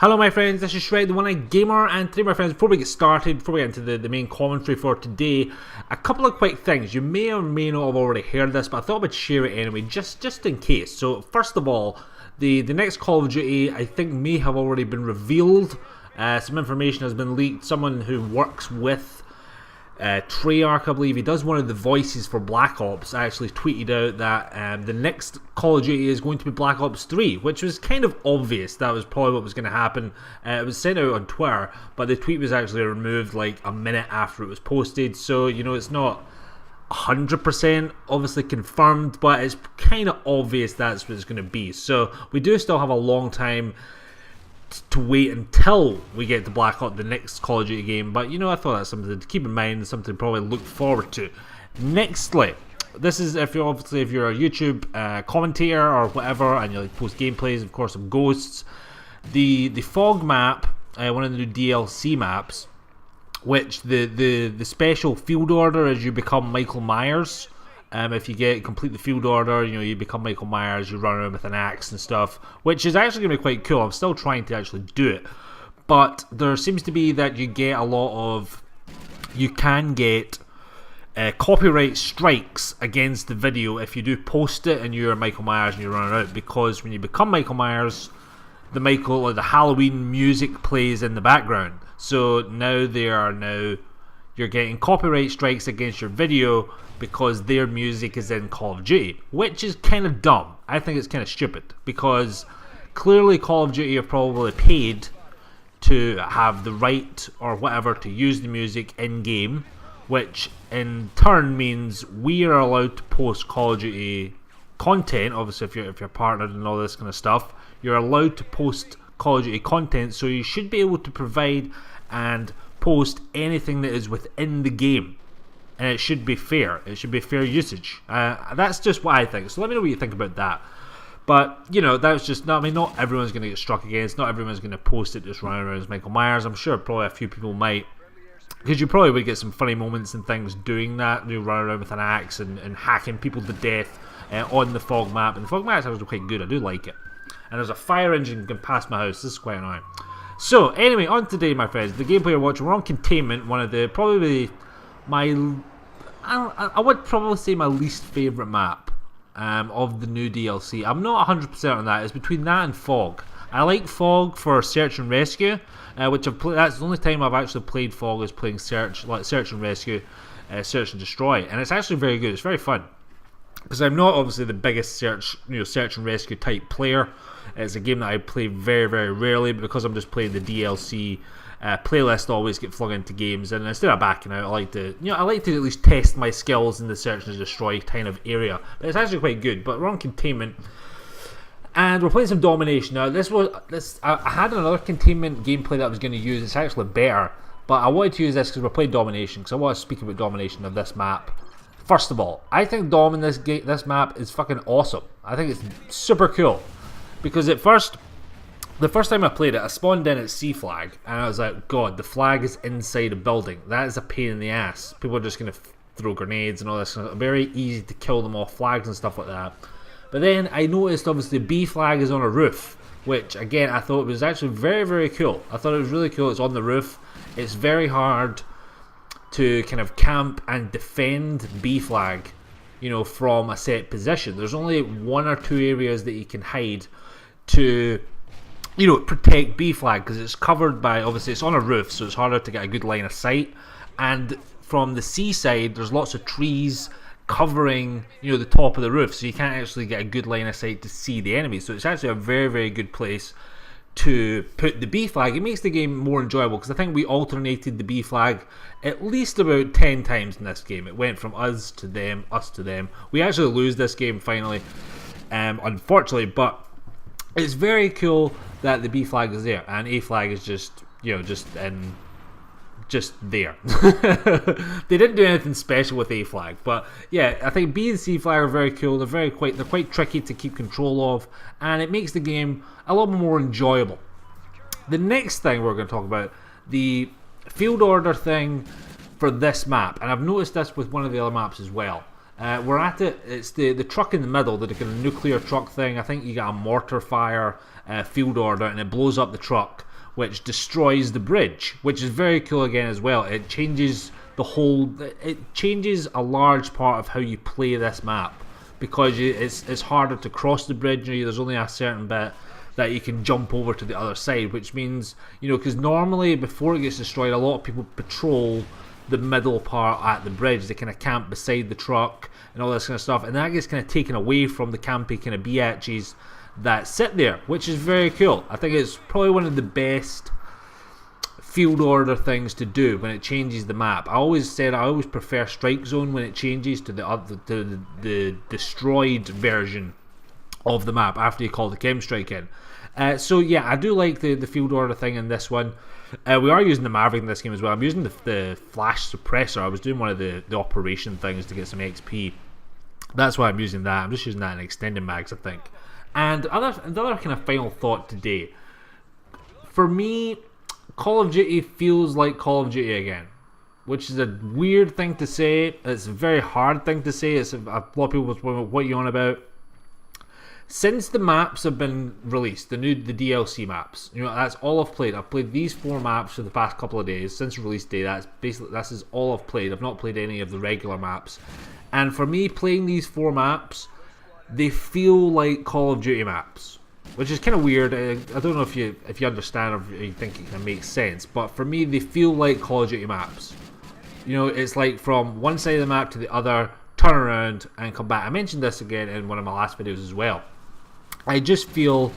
Hello my friends, this is Shred, the one-eyed gamer, and today my friends, before we get started, before we get into the main commentary for today, a couple of quick things. You may or may not have already heard this, but I thought I would share it anyway, just in case. So first of all, the next Call of Duty I think may have already been revealed. Some information has been leaked. Someone who works with Treyarch, I believe, he does one of the voices for Black Ops, actually tweeted out that the next Call of Duty is going to be Black Ops 3, which was kind of obvious. That was probably what was going to happen. It was sent out on Twitter, but the tweet was actually removed like a minute after it was posted, so you know it's not 100% obviously confirmed, but it's kind of obvious that's what it's going to be. So we do still have a long time to wait until we get to Black Ops, the next Call of Duty game, but you know, I thought that's something to keep in mind, something to probably look forward to. Nextly, this is if you're a YouTube commentator or whatever, and you like post gameplays, of course, of Ghosts. The fog map, one of the new DLC maps, which the special field order is you become Michael Myers. If you complete the field order, you know, you become Michael Myers, you run around with an axe and stuff, which is actually going to be quite cool. I'm still trying to actually do it, but there seems to be that you can get copyright strikes against the video if you do post it and you're Michael Myers and you run out, because when you become Michael Myers, the Halloween music plays in the background. So now you're getting copyright strikes against your video because their music is in Call of Duty, which is kind of dumb. I think it's kind of stupid, because clearly Call of Duty are probably paid to have the right or whatever to use the music in-game, which in turn means we are allowed to post Call of Duty content. Obviously, if you're partnered and all this kind of stuff, you're allowed to post Call of Duty content, so you should be able to provide and post anything that is within the game, and it should be fair. It should be fair usage. That's just what I think. So let me know what you think about that. But you know, that's just not. I mean, not everyone's going to get struck against. Not everyone's going to post it just running around as Michael Myers. I'm sure probably a few people might, because you probably would get some funny moments and things doing that. You run around with an axe and hacking people to death on the fog map. And the fog map is actually quite good. I do like it. And there's a fire engine going past my house. This is quite annoying. So anyway, on today, my friends, the gameplay you're watching, we're on Containment, one of the I would probably say my least favourite map of the new DLC. I'm not 100% on that. It's between that and Fog. I like Fog for Search and Rescue, which that's the only time I've actually played Fog, is playing Search and Rescue, Search and Destroy, and it's actually very good. It's very fun, because I'm not obviously the biggest search and rescue type player. It's a game that I play very, very rarely, but because I'm just playing the DLC playlist, I always get flung into games, and instead of backing out, I like to at least test my skills in the search and destroy kind of area. But it's actually quite good. But we're on Containment, and we're playing some Domination. Now I had another Containment gameplay that I was going to use. It's actually better, but I wanted to use this because we're playing Domination, because I want to speak about Domination of this map. First of all, I think Dom in this map is fucking awesome. I think it's super cool, because the first time I played it, I spawned in at C flag, and I was like, God, the flag is inside a building. That is a pain in the ass. People are just going to throw grenades and all this. Very easy to kill them off flags and stuff like that. But then I noticed, obviously, B flag is on a roof, which, again, I thought was actually very, very cool. I thought it was really cool. It's on the roof. It's very hard to kind of camp and defend B flag, you know, from a set position. There's only one or two areas that you can hide to, you know, protect B flag, because it's covered by, obviously it's on a roof, so it's harder to get a good line of sight, and from the seaside there's lots of trees covering, you know, the top of the roof, so you can't actually get a good line of sight to see the enemy. So it's actually a very, very good place to put the B flag. It makes the game more enjoyable, because I think we alternated the B flag at least about 10 times in this game. It went from us to them, us to them. We actually lose this game finally, unfortunately, but it's very cool that the B flag is there, and A flag is just, you know, just there. They didn't do anything special with A flag, but yeah, I think B and C flag are very cool. They're quite tricky to keep control of, and it makes the game a little more enjoyable. The next thing we're going to talk about, the field order thing for this map, and I've noticed this with one of the other maps as well. We're at it. It's the truck in the middle, the kind of nuclear truck thing. I think you got a mortar fire field order, and it blows up the truck. which destroys the bridge, which is very cool again as well. It changes it changes a large part of how you play this map, because it's harder to cross the bridge. There's only a certain bit that you can jump over to the other side, which means, because normally before it gets destroyed, a lot of people patrol the middle part at the bridge. They kind of camp beside the truck and all this kind of stuff, and that gets kind of taken away from the campy kind of biatches that sit there, which is very cool. I think it's probably one of the best field order things to do when it changes the map. I always prefer Strike Zone when it changes to the destroyed version of the map after you call the chem strike in. So yeah, I do like the field order thing in this one. We are using the Maverick in this game as well. I'm using the flash suppressor. I was doing one of the operation things to get some XP. That's why I'm using that. I'm just using that in extended mags, I think. And the other kind of final thought today. For me, Call of Duty feels like Call of Duty again, which is a weird thing to say. It's a very hard thing to say. It's a lot of people will, what are you on about? Since the maps have been released, the DLC maps, that's all I've played. I've played these 4 maps for the past couple of days since release day. This is all I've played. I've not played any of the regular maps, and for me, playing these 4 maps, they feel like Call of Duty maps, which is kind of weird. I don't know if you understand or you think it kind of makes sense, but for me, they feel like Call of Duty maps. It's like from one side of the map to the other, turn around and come back. I mentioned this again in one of my last videos as well. I just feel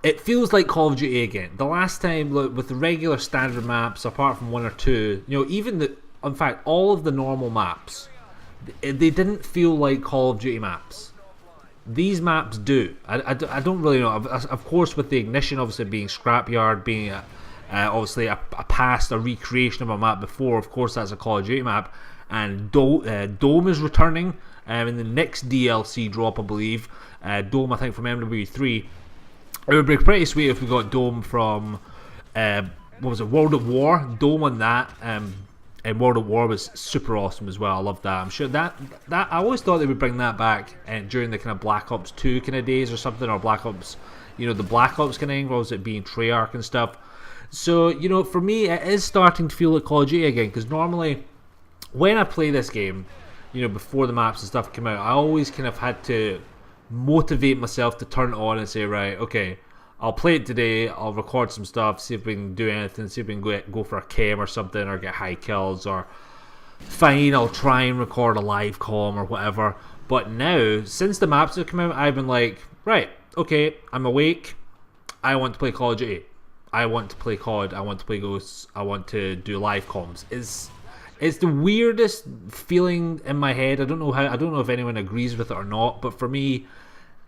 it feels like Call of Duty again. The last time, with the regular standard maps, apart from 1 or 2, in fact, all of the normal maps, they didn't feel like Call of Duty maps. These maps do. I don't really know. Of course, with the Ignition obviously being Scrapyard, being obviously a recreation of a map before, of course that's a Call of Duty map. And Dome is returning in the next DLC drop, I believe. Dome, I think, from MW3. It would be pretty sweet if we got Dome from World at War. Dome on that. And World at War was super awesome as well. I love that. I'm sure that I always thought they would bring that back during the kind of Black Ops 2 kind of days or something, or Black Ops, the Black Ops kind of involves it being Treyarch and stuff. So, for me, it is starting to feel like Call of Duty again, because normally when I play this game, before the maps and stuff come out, I always kind of had to motivate myself to turn it on and say, right, okay, I'll play it today, I'll record some stuff, see if we can do anything, see if we can go for a chem or something, or get high kills, or fine, I'll try and record a live comm or whatever. But now, since the maps have come out, I've been like, right, okay, I'm awake, I want to play Call of Duty, I want to play COD, I want to play Ghosts, I want to do live comms. It's the weirdest feeling in my head. I don't know if anyone agrees with it or not, but for me,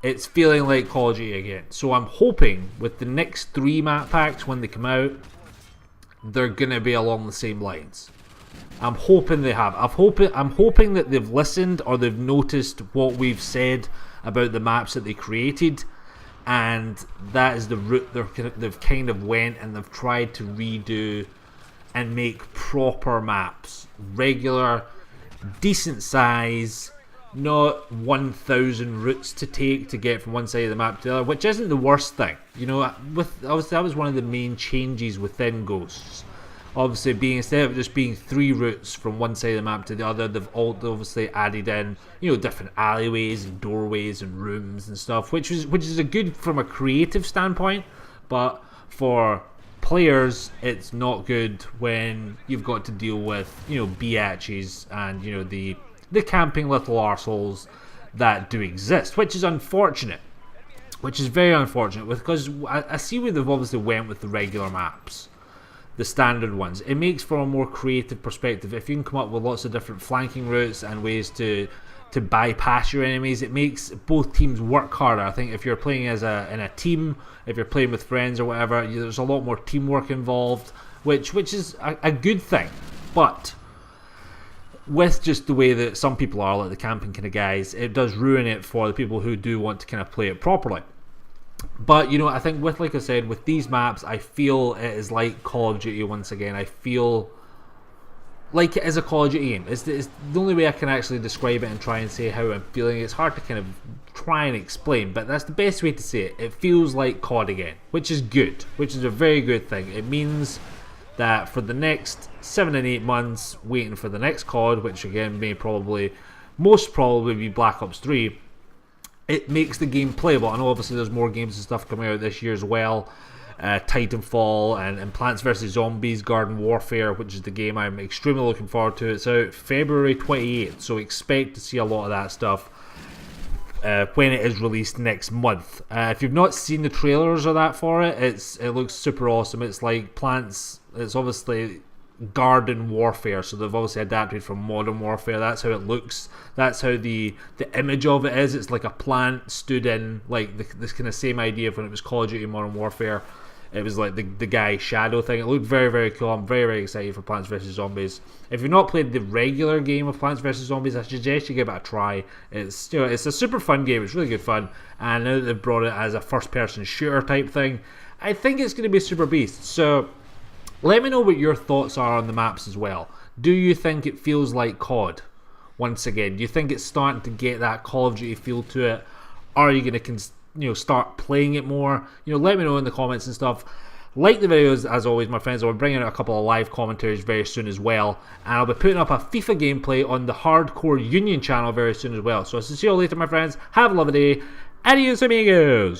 it's feeling like Call of Duty again. So I'm hoping with the next 3 map packs when they come out, they're gonna be along the same lines. I'm hoping they have. I'm hoping that they've listened or they've noticed what we've said about the maps that they created, and that is the route they've kind of went, and they've tried to redo and make proper maps, regular, decent size, not 1,000 routes to take to get from one side of the map to the other, which isn't the worst thing. Obviously that was one of the main changes within Ghosts. Obviously, instead of just being 3 routes from one side of the map to the other, they've obviously added in, different alleyways and doorways and rooms and stuff, which is a good from a creative standpoint, but for players, it's not good when you've got to deal with biatches and the camping little arseholes that do exist, which is unfortunate, which is very unfortunate, because I see where they've obviously went with the regular maps, the standard ones. It makes for a more creative perspective. If you can come up with lots of different flanking routes and ways to bypass your enemies, it makes both teams work harder. I think if you're playing in a team, if you're playing with friends or whatever, there's a lot more teamwork involved, which is a good thing. But with just the way that some people are, like the camping kind of guys, it does ruin it for the people who do want to kind of play it properly. But I think like I said, with these maps, I feel it is like Call of Duty once again. I feel like it is a Call of Duty game. It's the only way I can actually describe it and try and say how I'm feeling. It's hard to kind of try and explain, but that's the best way to say it. It feels like COD again, which is good, which is a very good thing. It means that for the next 7 and 8 months, waiting for the next COD, which again may most probably be Black Ops 3, it makes the game playable. I know obviously there's more games and stuff coming out this year as well. Titanfall and Plants vs Zombies Garden Warfare, which is the game I'm extremely looking forward to. It's out February 28th, so expect to see a lot of that stuff when it is released next month. If you've not seen the trailers of that for it, it looks super awesome. It's like Plants, it's obviously Garden Warfare, so they've obviously adapted from Modern Warfare. That's how it looks. That's how the image of it is. It's like a plant stood in, like this kind of same idea of when it was Call of Duty Modern Warfare. It was like the guy shadow thing. It looked very, very cool. I'm very, very excited for Plants vs Zombies. If you've not played the regular game of Plants vs Zombies, I suggest you give it a try. It's it's a super fun game. It's really good fun. And now that they've brought it as a first-person shooter type thing, I think it's going to be super beast. So let me know what your thoughts are on the maps as well. Do you think it feels like COD once again? Do you think it's starting to get that Call of Duty feel to it? Are you going to start playing it more? Let me know in the comments and stuff. Like the videos as always, my friends. I'll be bringing out a couple of live commentaries very soon as well, and I'll be putting up a FIFA gameplay on the Hardcore Union channel very soon as well. So I'll see you all later, my friends. Have a lovely day. Adios amigos.